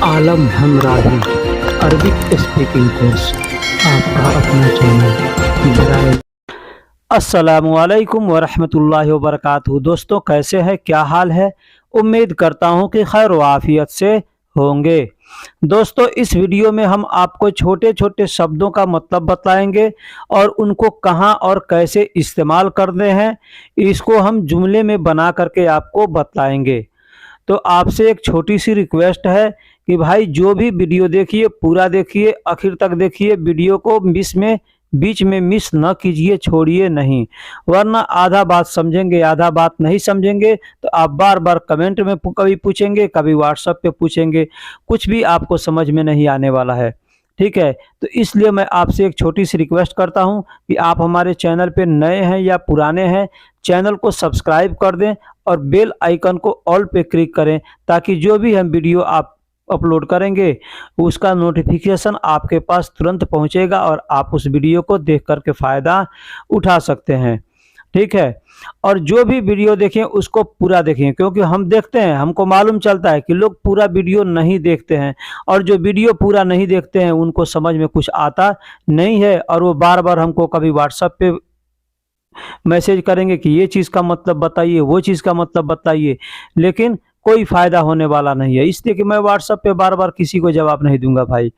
आलम हमराही Arabic speaking course आपका अपना channel बराए। अस्सलामुअलैकुम वरहमतुल्लाहि वबरकातुहू। दोस्तों, कैसे हैं, क्या हाल है? उम्मीद करता हूं कि खैर व आफियत से होंगे। दोस्तों, इस वीडियो में हम आपको छोटे छोटे शब्दों का मतलब बताएंगे और उनको कहां और कैसे इस्तेमाल करते हैं, इसको हम जुमले में बना करके आपको बताएंगे। तो आपसे एक छोटी सी रिक्वेस्ट है कि भाई जो भी वीडियो देखिए पूरा देखिए, आखिर तक देखिए, वीडियो को बीच में मिस न कीजिए, छोड़िए नहीं, वरना आधा बात समझेंगे आधा बात नहीं समझेंगे तो आप बार बार कमेंट में कभी पूछेंगे, कभी व्हाट्सएप पे पूछेंगे, कुछ भी आपको समझ में नहीं आने वाला है। ठीक है, तो इसलिए मैं आपसे एक छोटी सी रिक्वेस्ट करता हूं कि आप हमारे चैनल पे नए हैं या पुराने हैं, चैनल को सब्सक्राइब कर दें और बेल आइकन को ऑल पे क्लिक करें, ताकि जो भी हम वीडियो आप अपलोड करेंगे उसका नोटिफिकेशन आपके पास तुरंत पहुंचेगा और आप उस वीडियो को देख करके फ़ायदा उठा सकते हैं। ठीक है, और जो भी वीडियो देखें उसको पूरा देखें, क्योंकि हम देखते हैं, हमको मालूम चलता है कि लोग पूरा वीडियो नहीं देखते हैं, और जो वीडियो पूरा नहीं देखते हैं उनको समझ में कुछ आता नहीं है, और वो बार बार हमको कभी व्हाट्सएप पे मैसेज करेंगे कि ये चीज़ का मतलब बताइए, वो चीज़ का मतलब बताइए, लेकिन कोई फ़ायदा होने वाला नहीं है, इसलिए कि मैं व्हाट्सएप पे बार बार किसी को जवाब नहीं दूंगा भाई।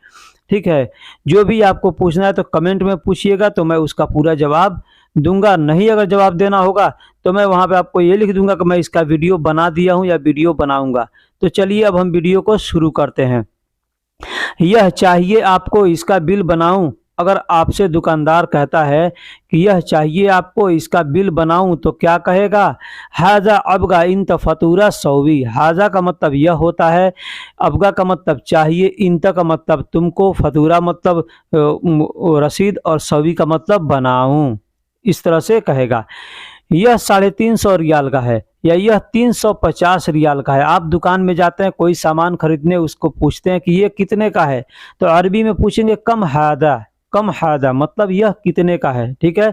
ठीक है, जो भी आपको पूछना है तो कमेंट में पूछिएगा, तो मैं उसका पूरा जवाब दूंगा। नहीं अगर जवाब देना होगा तो मैं वहाँ पे आपको ये लिख दूंगा कि मैं इसका वीडियो बना दिया हूँ या वीडियो बनाऊंगा। तो चलिए अब हम वीडियो को शुरू करते हैं। यह चाहिए आपको, इसका बिल बनाऊं। अगर आपसे दुकानदार कहता है कि यह चाहिए आपको, इसका बिल बनाऊं, तो क्या कहेगा? हाजा अबगा इंत फतूरा सौवी। हाजा का मतलब यह होता है, अबगा का मतलब चाहिए, इंत का मतलब तुमको, फतूरा मतलब रसीद, और सौवी का मतलब बनाऊं। इस तरह से कहेगा। यह 350 रियाल का है या यह 350 रियाल का है। आप दुकान में जाते हैं कोई सामान खरीदने, उसको पूछते हैं कि ये कितने का है, तो अरबी में पूछेंगे कम हादा। कम हादा मतलब यह कितने का है। ठीक है,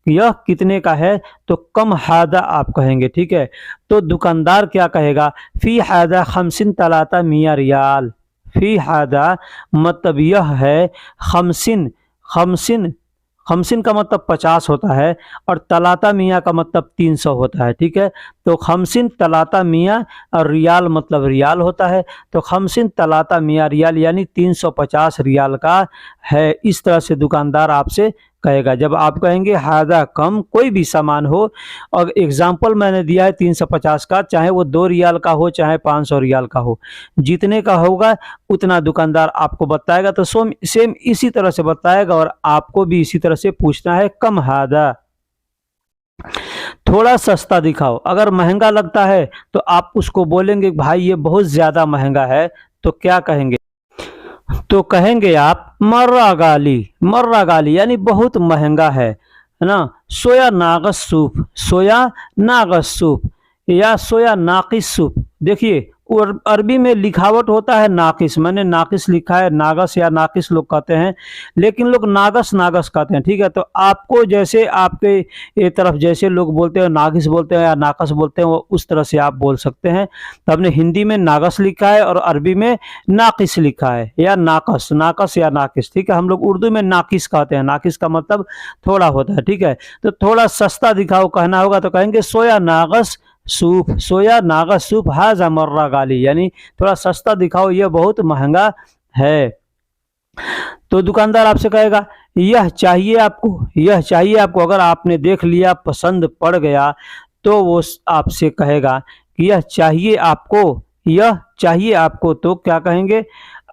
यह कितने का है तो कम हादा आप कहेंगे। ठीक है, तो दुकानदार क्या कहेगा? फी हादा खमसिन तलाता मिया रियाल। फी हादा मतलब यह है खमसिन। खमसिन खमसिन का मतलब 50 होता है, और तलाता मियाँ का मतलब 300 होता है। ठीक है, तो खमसिन तलाता मियाँ और रियाल मतलब रियाल होता है, तो खमसिन तलाता मियाँ रियाल यानी 350 रियाल का है। इस तरह से दुकानदार आपसे कहेगा। जब आप कहेंगे हादा कम, कोई भी सामान हो, और एग्जाम्पल मैंने दिया है 350 का, चाहे वो 2 रियाल का हो चाहे 500 रियाल का हो, जितने का होगा उतना दुकानदार आपको बताएगा। तो सेम इसी तरह से बताएगा, और आपको भी इसी तरह से पूछना है कम हादा। थोड़ा सस्ता दिखाओ। अगर महंगा लगता है तो आप उसको बोलेंगे भाई ये बहुत ज़्यादा महंगा है, तो क्या कहेंगे? तो कहेंगे आप मर्रा गाली। मर्रा गाली यानी बहुत महंगा है ना। सोया नागस सूप, सोया नागस सूप या सोया नाकिस सूप। देखिए अरबी में लिखावट होता है नाकिस, मैंने नाकिस लिखा है, नागस या नाकिस लोग कहते हैं, लेकिन लोग नागस नागस कहते हैं। ठीक है, तो आपको जैसे आपके ये तरफ जैसे लोग बोलते हैं, नागिस बोलते हैं या नाकस बोलते हैं, वो उस तरह से आप बोल सकते हैं। तो हमने हिंदी में नागस लिखा है और अरबी में नाकिस लिखा है, या नाकस, नाकस या नाकिस। ठीक है, हम लोग उर्दू में नाकिस कहते हैं, नाकिस का मतलब थोड़ा होता है। ठीक है, तो थोड़ा सस्ता दिखाओ कहना होगा तो कहेंगे सोया नागस सूप। सोया नागस सूप हाजा मर्रा गाली, यानी थोड़ा सस्ता दिखाओ, यह बहुत महंगा है। तो दुकानदार आपसे कहेगा यह चाहिए आपको, यह चाहिए आपको। अगर आपने देख लिया, पसंद पड़ गया, तो वो आपसे कहेगा कि यह चाहिए आपको, यह चाहिए आपको। तो क्या कहेंगे?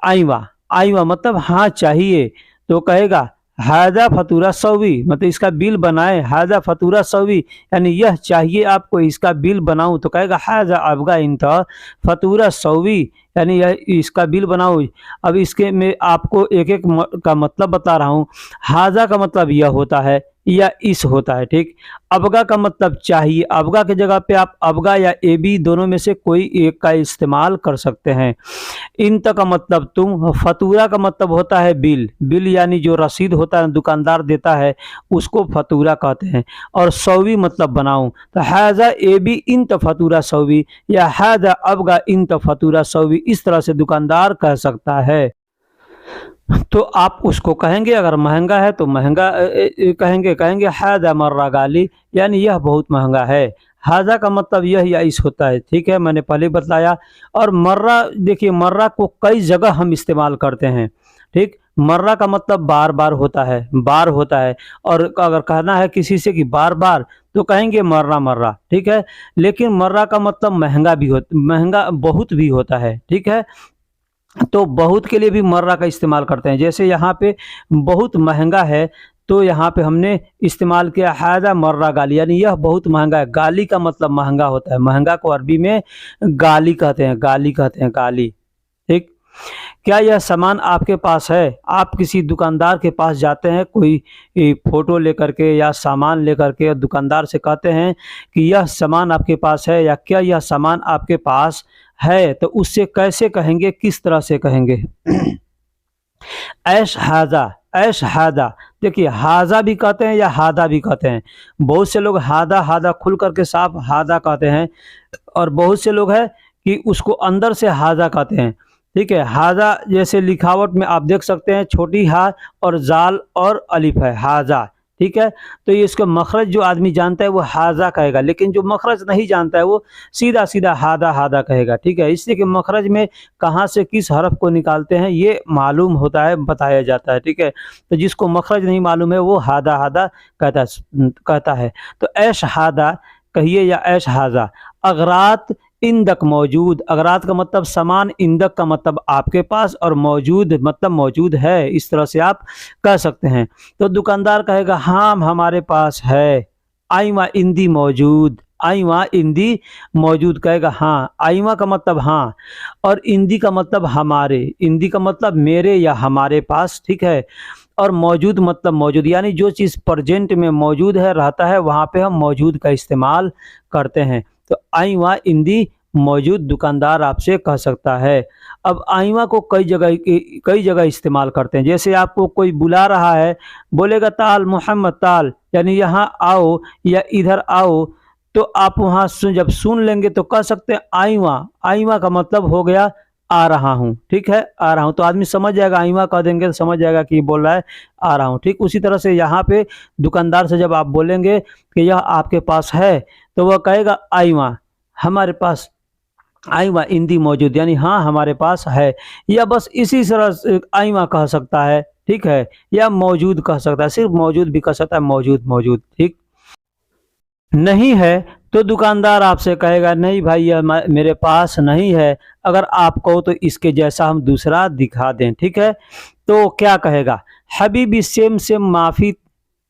आईवा। आईवा मतलब हाँ चाहिए। तो कहेगा हाजा फतूरा सौवी, मतलब इसका बिल बनाए। हाजा फतूरा सौवी यानी यह चाहिए आपको, इसका बिल बनाऊं, तो कहेगा हाजा अबगा इंता फतूरा सौवी, यानी यह इसका बिल बनाओ। अब इसके में आपको एक एक का मतलब बता रहा हूँ। हाजा का मतलब यह होता है, या इस होता है। ठीक, अबगा का मतलब चाहिए, अबगा की जगह पे आप अबगा या एबी दोनों में से कोई एक का इस्तेमाल कर सकते हैं। इंत का मतलब तुम, फतूरा का मतलब होता है बिल, बिल यानी जो रसीद होता है दुकानदार देता है उसको फतूरा कहते हैं। और सौवी मतलब बनाऊं, तो हाजा एबी इंत फतूरा सौवी या हाजा अबगा इंत फतूरा सौवी, इस तरह से दुकानदार कह सकता है। तो आप उसको कहेंगे, अगर महंगा है तो महंगा कहेंगे, कहेंगे हाजा मर्रा गाली, यानी यह बहुत महंगा है। हाजा का मतलब यह या इस होता है। ठीक है, मैंने पहले बताया। और मर्रा, देखिए मर्रा को कई जगह हम इस्तेमाल करते हैं। ठीक, मर्रा का मतलब बार बार होता है, बार होता है। और अगर कहना है किसी से कि बार बार, तो कहेंगे मर्रा मर्रा। ठीक है, लेकिन मर्रा का मतलब महंगा भी होता, महंगा बहुत भी होता है। ठीक है, तो बहुत के लिए भी मर्रा का इस्तेमाल करते हैं। जैसे यहाँ पे बहुत महंगा है, तो यहाँ पे हमने इस्तेमाल किया हाजा मर्रा गाली, यानी यह बहुत महंगा है। गाली का मतलब महंगा होता है, महंगा को अरबी में गाली कहते हैं, गाली कहते हैं, गाली। ठीक, क्या यह सामान आपके पास है? आप किसी दुकानदार के पास जाते हैं कोई फोटो लेकर के या सामान लेकर के, दुकानदार से कहते हैं कि यह सामान आपके पास है या क्या यह सामान आपके पास है, तो उससे कैसे कहेंगे, किस तरह से कहेंगे? ऐश हाजा, ऐश हादा। देखिए हाजा भी कहते हैं या हादा भी कहते हैं। बहुत से लोग हादा हादा खुल करके साफ हादा कहते हैं, और बहुत से लोग हैं कि उसको अंदर से हाजा कहते हैं। ठीक है, हाजा जैसे लिखावट में आप देख सकते हैं, छोटी हा और जाल और अलिफ है, हाजा। ठीक है, तो ये इसका मखरज जो आदमी जानता है वो हाजा कहेगा, लेकिन जो मखरज नहीं जानता है वो सीधा सीधा हादा हादा कहेगा। ठीक है, इसलिए कि मखरज में कहाँ से किस हरफ को निकालते हैं ये मालूम होता है, बताया जाता है। ठीक है, तो जिसको मखरज नहीं मालूम है वो हादा हादा कहता है। तो ऐश हादा कहिए या ऐश हाजा। अगरात इंदक मौजूद, अगरात का मतलब सामान, इंदक का मतलब आपके पास, और मौजूद मतलब मौजूद है, इस तरह से आप कह सकते हैं। तो दुकानदार कहेगा हाँ हमारे पास है, आईमा इंदी मौजूद, आईमा इंदी मौजूद कहेगा हाँ, आईमा का मतलब हाँ, और इंदी का मतलब हमारे, इंदी का मतलब मेरे या हमारे पास। ठीक है, और मौजूद मतलब मौजूद, यानी जो चीज़ प्रेजेंट में मौजूद है, रहता है, वहाँ पे हम मौजूद का इस्तेमाल करते हैं। तो आईवा इंदी मौजूद दुकानदार आपसे कह सकता है। अब आईवा को कई जगह इस्तेमाल करते हैं। जैसे आपको कोई बुला रहा है, बोलेगा ताल मोहम्मद ताल, यानी यहाँ आओ या इधर आओ, तो आप वहाँ जब सुन लेंगे तो कह सकते हैं आईवा, आईवा का मतलब हो गया आ रहा हूँ। ठीक है, आ रहा हूँ, तो आदमी समझ जाएगा, आईवा कह देंगे तो समझ जाएगा कि बोल रहा है आ रहा हूँ। ठीक, उसी तरह से यहाँ पे दुकानदार से जब आप बोलेंगे कि यह आपके पास है, तो वह कहेगा आईवा, हमारे पास, आईवा इंदी मौजूद, यानी हाँ हमारे पास है। या बस इसी तरह से आईवा कह सकता है। ठीक है, या मौजूद कह सकता है, सिर्फ मौजूद भी कह सकता है, मौजूद मौजूद। ठीक, नहीं है तो दुकानदार आपसे कहेगा नहीं भाई यह मेरे पास नहीं है, अगर आप कहो तो इसके जैसा हम दूसरा दिखा दें। ठीक है, तो क्या कहेगा? हबीबी सेम सेम माफ़ी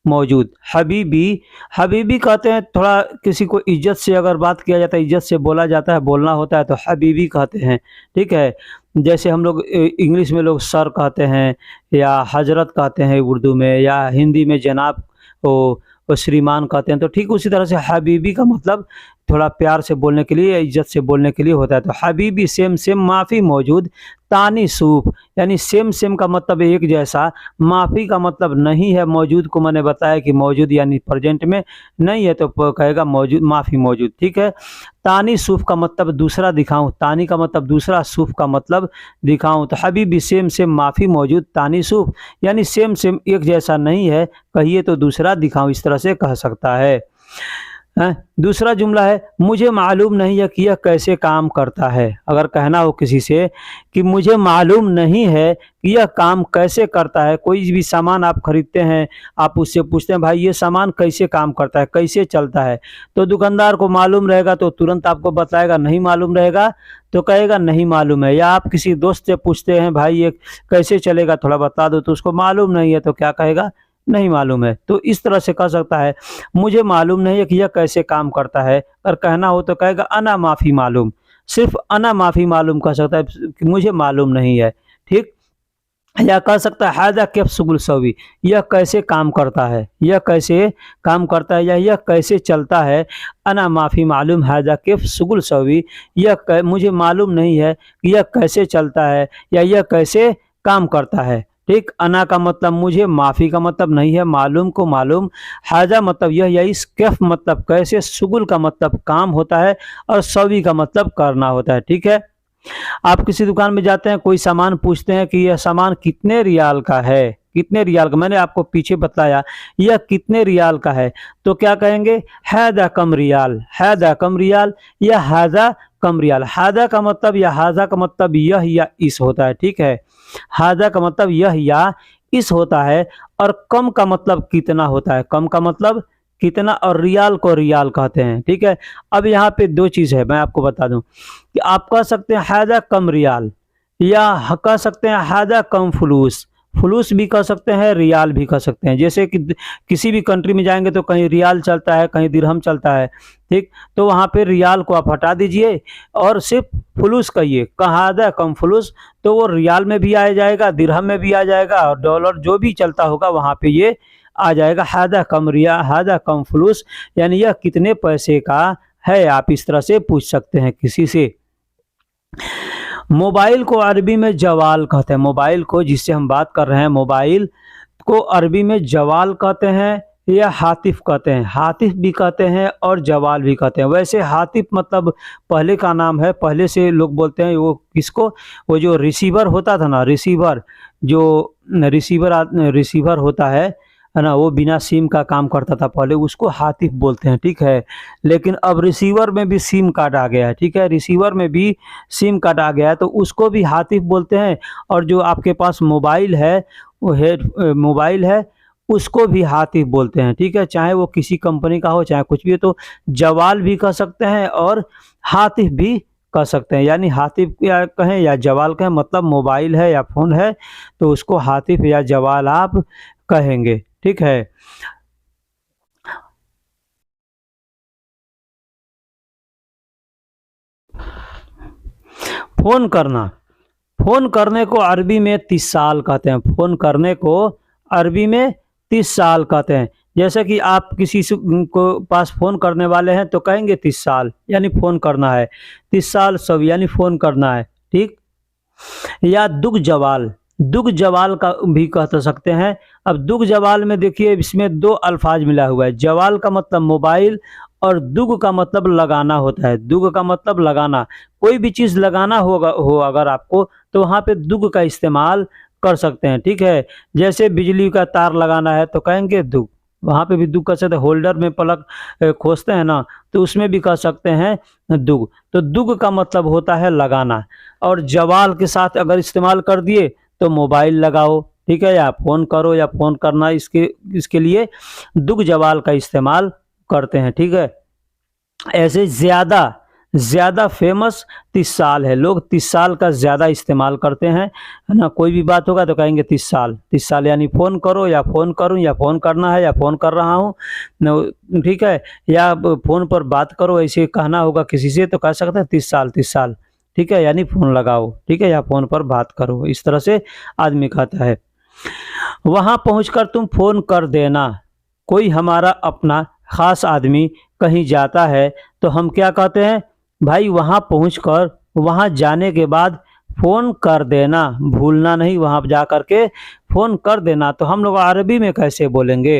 मौजूद, हबीबी, हबीबी कहते हैं थोड़ा किसी को इज्जत से अगर बात किया जाता है, इज्जत से बोला जाता है, बोलना होता है, तो हबीबी कहते हैं। ठीक है, जैसे हम लोग इंग्लिश में लोग सर कहते हैं या हजरत कहते हैं उर्दू में, या हिंदी में जनाब वो श्रीमान कहते हैं, तो ठीक उसी तरह से हबीबी का मतलब थोड़ा प्यार से बोलने के लिए, इज्जत से बोलने के लिए होता है। तो हबीबी सेम सेम माफ़ी मौजूद, तानी सूफ, यानी सेम सेम का मतलब एक जैसा, माफ़ी का मतलब नहीं है, मौजूद को मैंने बताया कि मौजूद यानी प्रेजेंट में नहीं है, तो कहेगा मौजूद, माफ़ी मौजूद। ठीक है, तानी सूफ का मतलब दूसरा दिखाऊं, तानी का मतलब दूसरा, सूफ का मतलब दिखाऊं, तो हबीबी सेम सेम माफ़ी मौजूद तानी सूफ, यानी सेम सेम एक जैसा नहीं है, कहिए तो दूसरा दिखाऊं, इस तरह से कह सकता है। दूसरा जुमला है मुझे मालूम नहीं है कि यह कैसे काम करता है। अगर कहना हो किसी से कि मुझे मालूम नहीं है कि यह काम कैसे करता है, कोई भी सामान आप खरीदते हैं, आप उससे पूछते हैं भाई ये सामान कैसे काम करता है, कैसे चलता है, तो दुकानदार को मालूम रहेगा तो तुरंत आपको बताएगा, नहीं मालूम रहेगा तो कहेगा नहीं मालूम है। या आप किसी दोस्त से पूछते हैं भाई ये कैसे चलेगा थोड़ा बता दो, तो उसको मालूम नहीं है तो क्या कहेगा, नहीं मालूम है। तो इस तरह से कह सकता है मुझे मालूम नहीं है कि यह कैसे काम करता है। अगर कहना हो तो कहेगा अना माफ़ी मालूम, सिर्फ अना माफ़ी मालूम कह सकता है कि मुझे मालूम नहीं है। ठीक, या कह सकता है हादा कैफ सुगुल सवी, यह कैसे काम करता है, यह कैसे काम करता है, या यह कैसे चलता है। अना माफ़ी मालूम हादा कैफ सुगुल सवी, मुझे मालूम नहीं है कि यह कैसे चलता है या यह कैसे काम करता है। ठीक, अना का मतलब मुझे, माफ़ी का मतलब नहीं है, मालूम को मालूम, हाजा मतलब यह, या इस, कैफ मतलब कैसे, सुगुल का मतलब काम होता है, और सवी का मतलब करना होता है। ठीक है, आप किसी दुकान में जाते हैं, कोई सामान पूछते हैं कि यह सामान कितने रियाल का है, कितने रियाल का, मैंने आपको पीछे बताया यह कितने रियाल का है, तो क्या कहेंगे, हादा कम रियाल, हादा कम रियाल, या हादा कम रियाल। हादा का मतलब या हाजा का मतलब यह या इस होता है। ठीक है, हादा का मतलब यह या इस होता है, और कम का मतलब कितना होता है, कम का मतलब कितना, और रियाल को रियाल कहते हैं। ठीक है, अब यहाँ पे दो चीज़ है, मैं आपको बता दूं कि आप कह सकते हैं हादा कम रियाल, या कह सकते हैं हादा कम फलूस, फलूस भी कह सकते हैं, रियाल भी कह सकते हैं। जैसे कि किसी भी कंट्री में जाएंगे तो कहीं रियाल चलता है, कहीं दिरहम चलता है। ठीक, तो वहाँ पे रियाल को आप हटा दीजिए और सिर्फ फलूस कहिए, हादा कम फलूस, तो वो रियाल में भी आ जाएगा, दिरहम में भी आ जाएगा, और डॉलर जो भी चलता होगा वहाँ पे ये आ जाएगा। हादा कम रिया, हादा कम फलूस, यानी यह कितने पैसे का है, आप इस तरह से पूछ सकते हैं किसी से। मोबाइल को अरबी में जवाल कहते हैं, मोबाइल को जिससे हम बात कर रहे हैं, मोबाइल को अरबी में जवाल कहते हैं या हातिफ कहते हैं, हातिफ भी कहते हैं और जवाल भी कहते हैं। वैसे हातिफ मतलब पहले का नाम है, पहले से लोग बोलते हैं वो किसको, वो जो रिसीवर होता था ना, रिसीवर, जो रिसीवर होता है ना, वो बिना सिम का काम करता था पहले, उसको हातिफ बोलते हैं। ठीक है, लेकिन अब रिसीवर में भी सिम कार्ड आ गया है। ठीक है, रिसीवर में भी सिम कार्ड आ गया है, तो उसको भी हातिफ बोलते हैं, और जो आपके पास मोबाइल है, वो मोबाइल है, उसको भी हातिफ बोलते हैं। ठीक है, चाहे वो किसी कंपनी का हो, चाहे कुछ भी हो, तो जवाल भी कह सकते हैं और हातिफ भी कह सकते हैं। यानी हातिफ या कहें या जवाल कहें, मतलब मोबाइल है या फ़ोन है तो उसको हातिफ या जवाल आप कहेंगे। ठीक है, फोन करना, फोन करने को अरबी में 30 साल कहते हैं, फोन करने को अरबी में 30 साल कहते हैं। जैसे कि आप किसी को पास फोन करने वाले हैं तो कहेंगे 30 साल, यानी फोन करना है, 30 साल सब यानी फोन करना है। ठीक, या दुग जवाल, दुग जवाल का भी कह सकते हैं। अब दुग जवाल में देखिए, इसमें दो अल्फाज मिला हुआ है, जवाल का मतलब मोबाइल और दुग का मतलब लगाना होता है। दुग का मतलब लगाना, कोई भी चीज़ लगाना हो अगर आपको, तो वहाँ पे दुग का इस्तेमाल कर सकते हैं। ठीक है, जैसे बिजली का तार लगाना है तो कहेंगे दुग, वहाँ पे भी दुग कर सकते हैं। होल्डर में प्लग खोसते हैं ना, तो उसमें भी कह सकते हैं दुग। तो दुग का मतलब होता है लगाना, और जवाल के साथ अगर इस्तेमाल कर दिए तो मोबाइल लगाओ। ठीक है, या फ़ोन करो या फ़ोन करना, इसके लिए दुग जवाल का इस्तेमाल करते हैं। ठीक है, ऐसे ज़्यादा ज़्यादा फेमस 30 साल है, लोग 30 साल का ज़्यादा इस्तेमाल करते हैं, है ना। कोई भी बात होगा तो कहेंगे 30 साल, 30 साल यानी फ़ोन करो या फ़ोन करूं, या फ़ोन करना है या फ़ोन कर रहा हूं। ठीक है, या फ़ोन पर बात करो, ऐसे कहना होगा किसी से तो कह सकते हैं 30 साल, 30 साल। ठीक है, यानी फ़ोन लगाओ। ठीक है, या फ़ोन पर बात करो, इस तरह से आदमी कहता है। वहाँ पहुंचकर तुम फ़ोन कर देना, कोई हमारा अपना ख़ास आदमी कहीं जाता है तो हम क्या कहते हैं, भाई वहाँ पहुंचकर, वहाँ जाने के बाद फ़ोन कर देना, भूलना नहीं, वहाँ जा कर के फ़ोन कर देना। तो हम लोग अरबी में कैसे बोलेंगे,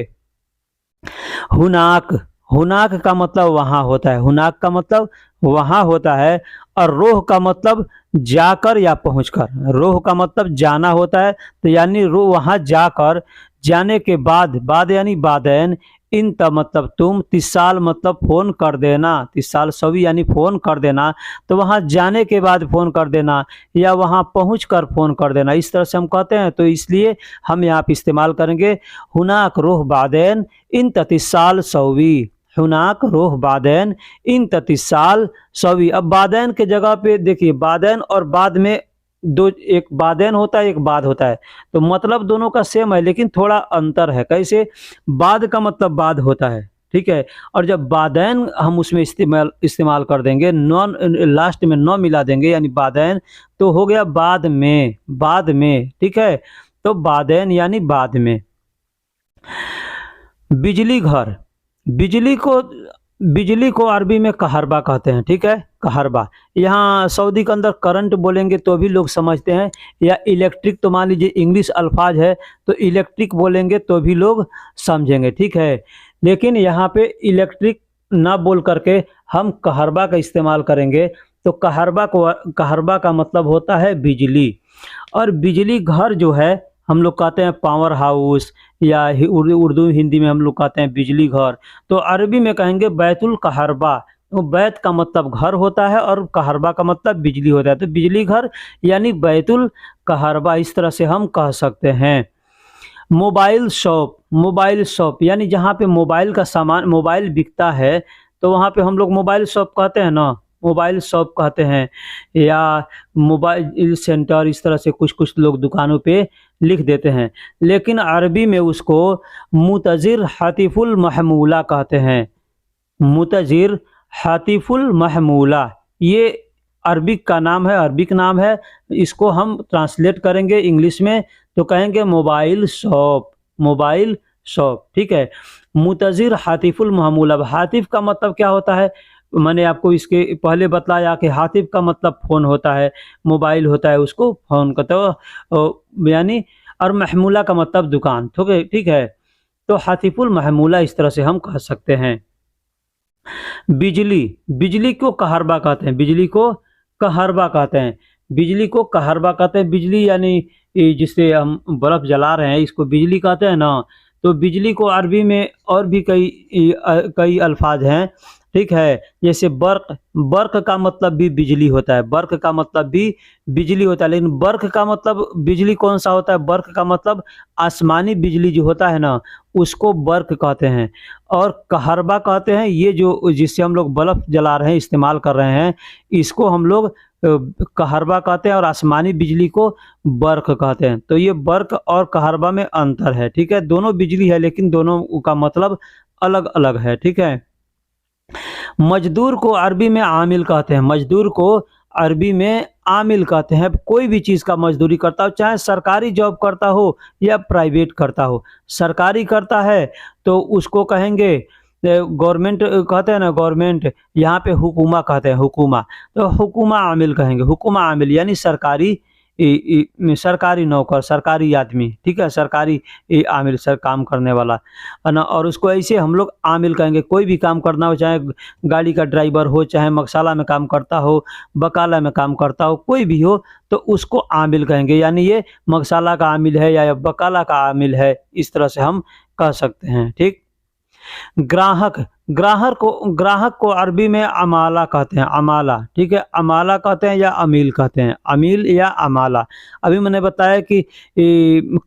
हुनाक, हुनाक का मतलब वहाँ होता है, हुनाक का मतलब वहाँ होता है। और रोह का मतलब जाकर या पहुंचकर, रोह का मतलब जाना होता है, तो यानी रोह वहाँ जाकर, जाने के बाद, बाद यानी बादैन, इन तब मतलब तुम, 30 साल मतलब फ़ोन कर देना, 30 साल सभी यानी फ़ोन कर देना, तो वहाँ जाने के बाद फ़ोन कर देना या वहाँ पहुँचकर फ़ोन कर देना, इस तरह से हम कहते हैं। तो इसलिए हम यहाँ पे इस्तेमाल करेंगे हुनाक रोह बादैन इन 30 साल सवी, हुनाक रोह बादैन इन 30 साल सवी। अब बादैन के जगह पे देखिए, बादैन और बाद में दो, एक बादैन होता है, एक बाद होता है, तो मतलब दोनों का सेम है, लेकिन थोड़ा अंतर है। कैसे, बाद का मतलब बाद होता है, ठीक है। और जब बादैन हम उसमें इस्तेमाल इस्तेमाल कर देंगे, नॉन लास्ट में नौ मिला देंगे यानी बादैन, तो हो गया बाद में, बाद में, ठीक है। तो बादैन यानी बाद में। बिजली घर, बिजली को बिजली को अरबी में कहरबा कहते हैं, ठीक है, कहरबा। यहाँ सऊदी के अंदर करंट बोलेंगे तो भी लोग समझते हैं, या इलेक्ट्रिक तो मान लीजिए इंग्लिश अल्फाज है तो इलेक्ट्रिक बोलेंगे तो भी लोग समझेंगे, ठीक है। लेकिन यहाँ पे इलेक्ट्रिक ना बोल करके हम कहरबा का इस्तेमाल करेंगे, तो कहरबा का मतलब होता है बिजली। और बिजली घर जो है हम लोग कहते हैं पावर हाउस, या उर्दू हिंदी में हम लोग कहते हैं बिजली घर। तो अरबी में कहेंगे बैतुल कहरबा। तो बैत का मतलब घर होता है और कहरबा का मतलब बिजली होता है, तो बिजली घर यानी बैतुल कहरबा, इस तरह से हम कह सकते हैं। मोबाइल शॉप, मोबाइल शॉप यानी जहाँ पे मोबाइल का सामान, मोबाइल बिकता है तो वहाँ पे हम लोग मोबाइल शॉप कहते हैं ना, मोबाइल शॉप कहते हैं, या मोबाइल सेंटर, इस तरह से कुछ कुछ लोग दुकानों पे लिख देते हैं। लेकिन अरबी में उसको मुतजिर हातिफुल महमूला कहते हैं, मुतजिर हातिफुल महमूला, ये अरबिक का नाम है, अरबिक नाम है। इसको हम ट्रांसलेट करेंगे इंग्लिश में तो कहेंगे मोबाइल शॉप, मोबाइल शॉप, ठीक है। मुतजिर हातिफुल महमूला, हातिफ का मतलब क्या होता है, मैंने आपको इसके पहले बतलाया कि हातिफ का मतलब फ़ोन होता है, मोबाइल होता है उसको फ़ोन कहते हो यानी, और महमूला का मतलब दुकान, ठीक है, ठीक है। तो हातिफुल महमूला इस तरह से हम कह सकते हैं। बिजली, बिजली को कहरबा कहते हैं, बिजली को कहरबा कहते हैं, बिजली को कहरबा कहते हैं। बिजली यानी जिससे हम बल्ब जला रहे हैं इसको बिजली कहते हैं ना। तो बिजली को अरबी में और भी कई अल्फाज हैं, ठीक है। जैसे बर्क, बर्क का मतलब भी बिजली होता है, बर्क का मतलब भी बिजली होता है। लेकिन बर्क का मतलब बिजली कौन सा होता है, बर्क का मतलब आसमानी बिजली जो होता है ना उसको बर्क कहते हैं। और कहरबा कहते हैं ये जो जिससे हम लोग बल्ब जला रहे हैं, इस्तेमाल कर रहे हैं, इसको हम लोग कहरबा कहते हैं, और आसमानी बिजली को बर्क कहते हैं। तो ये बर्क और कहरबा में अंतर है, ठीक है। दोनों बिजली है लेकिन दोनों का मतलब अलग अलग है, ठीक है। मजदूर को अरबी में आमिल कहते हैं, मजदूर को अरबी में आमिल कहते हैं। कोई भी चीज़ का मजदूरी करता हो, चाहे सरकारी जॉब करता हो या प्राइवेट करता हो। सरकारी करता है तो उसको कहेंगे गवर्नमेंट कहते हैं ना, गवर्नमेंट, यहाँ पे हुकूमा कहते हैं, हुकूमा। तो हुकूमा आमिल कहेंगे, हुकूमा आमिल यानी सरकारी सरकारी नौकर, सरकारी आदमी, ठीक है, सरकारी आमिल, सर काम करने वाला है ना। और उसको ऐसे हम लोग आमिल कहेंगे। कोई भी काम करना हो, चाहे गाड़ी का ड्राइवर हो, चाहे मगसाला में काम करता हो, बकाला में काम करता हो, कोई भी हो तो उसको आमिल कहेंगे। यानी ये मगसाला का आमिल है या बकाला का आमिल है, इस तरह से हम कह सकते हैं, ठीक। ग्राहक, ग्राहक को अरबी में अमाला कहते हैं, अमाला, ठीक है। अमाला कहते हैं या अमील कहते हैं, अमील या अमाला। अभी मैंने बताया कि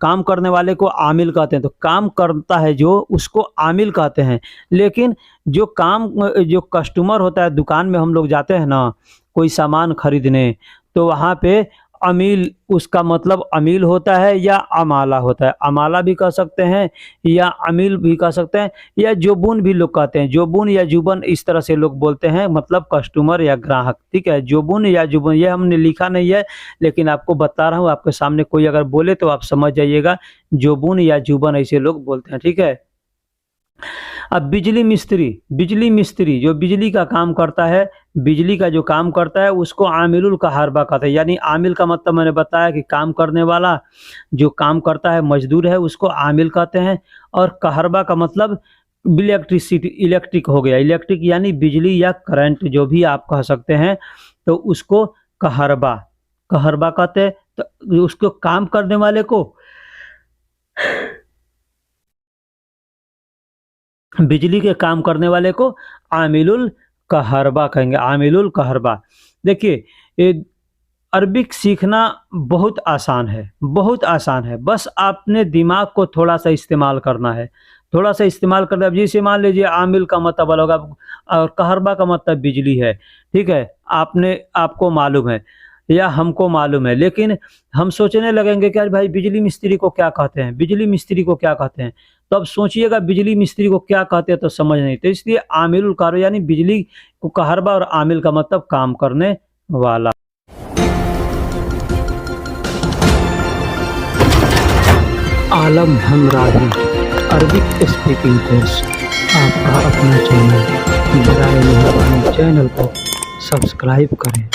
काम करने वाले को आमिल कहते हैं, तो काम करता है जो उसको आमिल कहते हैं। लेकिन जो कस्टमर होता है, दुकान में हम लोग जाते हैं ना कोई सामान खरीदने, तो वहाँ पे अमील, उसका मतलब अमील होता है या अमाला होता है। अमाला भी कह सकते हैं या अमील भी कह सकते हैं, या जोबुन भी लोग कहते हैं, जोबुन या जुबन, इस तरह से लोग बोलते हैं, मतलब कस्टमर या ग्राहक, ठीक है। जोबुन या जुबन ये हमने लिखा नहीं है लेकिन आपको बता रहा हूँ, आपके सामने कोई अगर बोले तो आप समझ जाइएगा, जोबुन या जुबन ऐसे लोग बोलते हैं, ठीक है। अब बिजली मिस्त्री, बिजली मिस्त्री जो बिजली का काम करता है, बिजली का जो काम करता है उसको आमिलुल कहरबा कहते हैं। यानी आमिल का मतलब मैंने बताया कि काम करने वाला, जो काम करता है, मजदूर है, उसको आमिल कहते हैं। और कहरबा का मतलब इलेक्ट्रिसिटी, इलेक्ट्रिक हो गया, इलेक्ट्रिक यानी बिजली या करंट जो भी आप कह सकते हैं, तो उसको कहरबा, कहरबा कहते हैं। तो उसको काम करने वाले को, बिजली के काम करने वाले को आमिलुल कहरबा कहेंगे, आमिलुल कहरबा। देखिए ये अरबिक सीखना बहुत आसान है, बहुत आसान है, बस आपने दिमाग को थोड़ा सा इस्तेमाल करना है, थोड़ा सा इस्तेमाल करना। अब जैसे मान लीजिए आमिल का मतलब अलग होगा और कहरबा का मतलब बिजली है, ठीक है, आपको मालूम है। या हमको मालूम है, लेकिन हम सोचने लगेंगे कि यार भाई बिजली मिस्त्री को क्या कहते हैं, बिजली मिस्त्री को क्या कहते हैं। तो अब सोचिएगा बिजली मिस्त्री को क्या कहते हैं तो समझ नहीं। तो इसलिए आमिलुल कार यानी बिजली को कहरबा और आमिल का मतलब काम करने वाला। आलम हमराही अरबिक स्पीकिंग कोर्स, आपका अपना चैनल। बराए मेहरबानी चैनल को सब्सक्राइब करें।